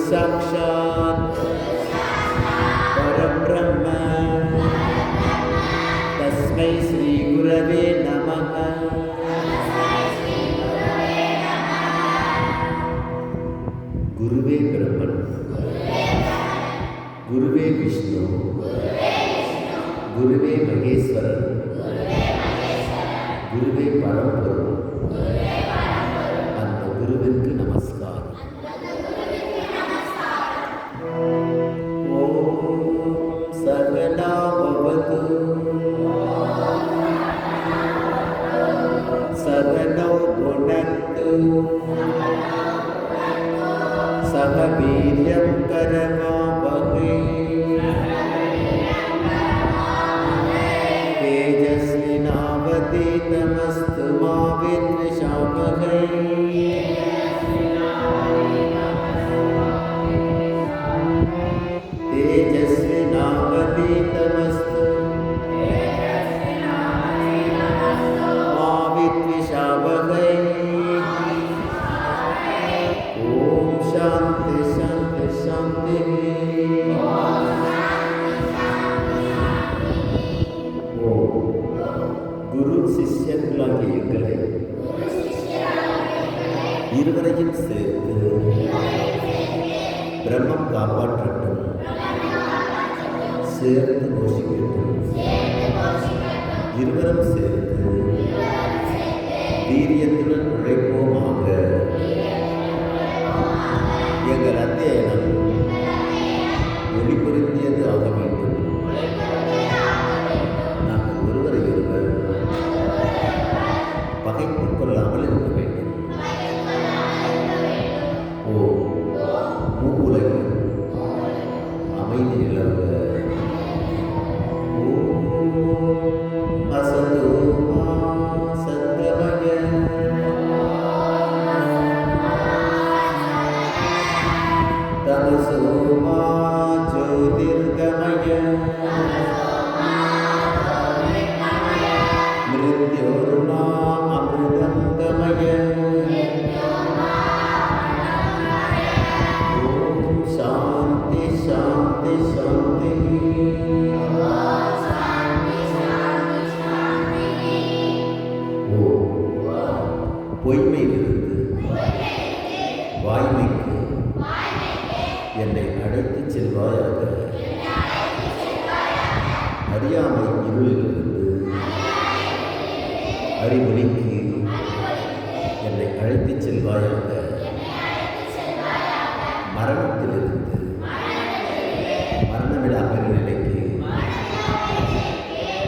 साक्षात् परब्रह्म तस्मै श्री गुरवे नमः। गुरुवे ब्रह्मन्, गुरुवे विष्णु, गुरुवे महेश्वरन्, गुरुवे परमपुरुष, அந்த குருவிற்கு நமஸ்காரம். सगनौ भुनक्तु सह वीर्यं करवावहै तेजस्विनावधीतमस्तु मा विद्विषावहै। तेजस्विनावधीतमस्तु குரு சிஷ்யர்களாகிய எங்களை இருவரையும் சேர்த்து பிரம்மம் காப்பாற்றட்டும், சேர்த்து போஷிக்கட்டும். இருவரும் சேர்த்து வீரியத்துடன் உழைப்போமாக. எங்கள் அத்தியனம் ஒளி பொருந்தியது ஆக வேண்டும். நாங்கள் ஒருவரை ஒருவர் பகைத்துக் கொள்ளாமல் இருக்க வேண்டும். ஓ மூவுலகில் அமைதி நிலவ. ஓ அசதோ சத்யமய தமசோ மா ஜோதிர்கமய மிருத்யோர்மா அமிர்தம் கமய. ஓம் சாந்தி சாந்தி சாந்தி. ஓ பொய்மையிலிருந்து வாய்மைக்கு என்னை அழைத்துச் செல்வாயாக. அறியாமை இருளிலிருந்து அறிவொளிக்கு என்னை அழைத்துச் செல்வாயாக. மரணத்திலிருந்து மரணமில்லா பெருநிலைக்கு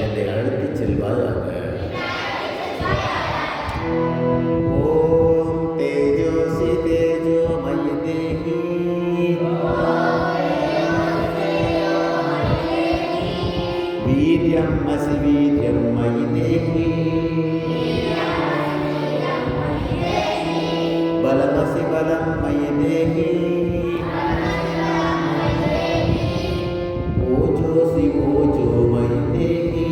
என்னை அழைத்துச் செல்வாயாக. ஓம் தேஜோசி தேஜோமய தேஹி வீர்யம் அசி வீர்யம் மயி தேஹி பலமசி பலம் மயி தேஹி ஓஜோசி ஓஜோ மயி தேஹி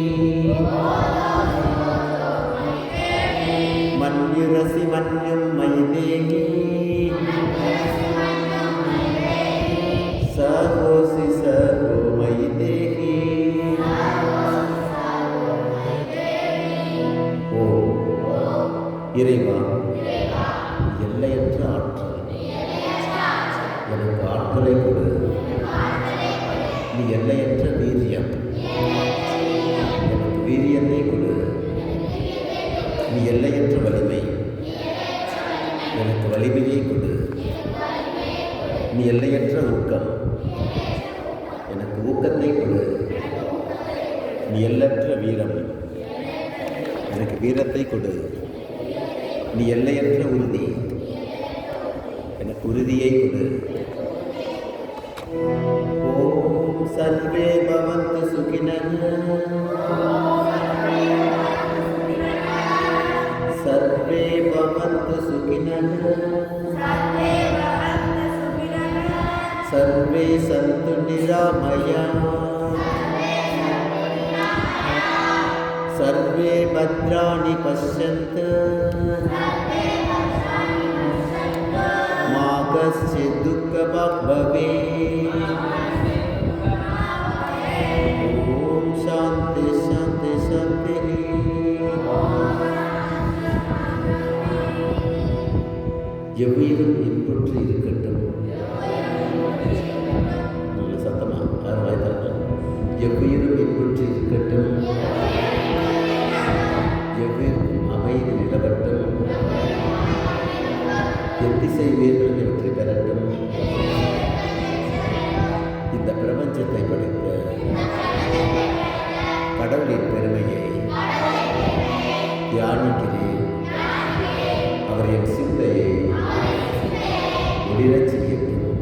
மன்யுரசி மன்யும் மயி தேஹி சர்வோசி சர்வோ மயி தேஹி. ஓ இறைவா, எல்லையற்ற ஆற்றல், எனக்கு ஆற்றலை கொடு. நீ எல்லையற்ற வீரியம், எனக்கு வீரியத்தை கொடு. நீ எல்லையற்ற வலிமை, எனக்கு வலிமையை கொடு. நீ எல்லையற்ற ஊக்கம், எனக்கு ஊக்கத்தை கொடு. நீ எல்லற்ற வீரம், எனக்கு வீரத்தை கொடு. நீ எல்லையற்ற உறுதி, எனக்கு உறுதியை கொடு. ஓம் சர்வே பவந்து சுகினः. சர்வே பவந்து சுகினः. सर्वे सन्तु निरामयाः. सर्वे भद्राणि पश्यन्तु. मा कश्चित् दुःखभाग् भवेत्. ॐ शान्ति शान्ति शान्तिः. எவ்வுயிரும் இன்புற்று இருக்கட்டும். நல்ல சத்தமா ஆரவாய்த்தார்கள். எவ்வுயிரும் இன்புற்று இருக்கட்டும். எவ்வுயிரும் அமைதி நிலவட்டும். எத்திசை உயிர்களும் வெற்றி பெறட்டும். இந்த பிரபஞ்சத்தை படைத்த கடவுளின் பெருமையை தியானிக்கிறேன். அவர் என் சிந்தையை ஒளிரச் செய்யட்டும்.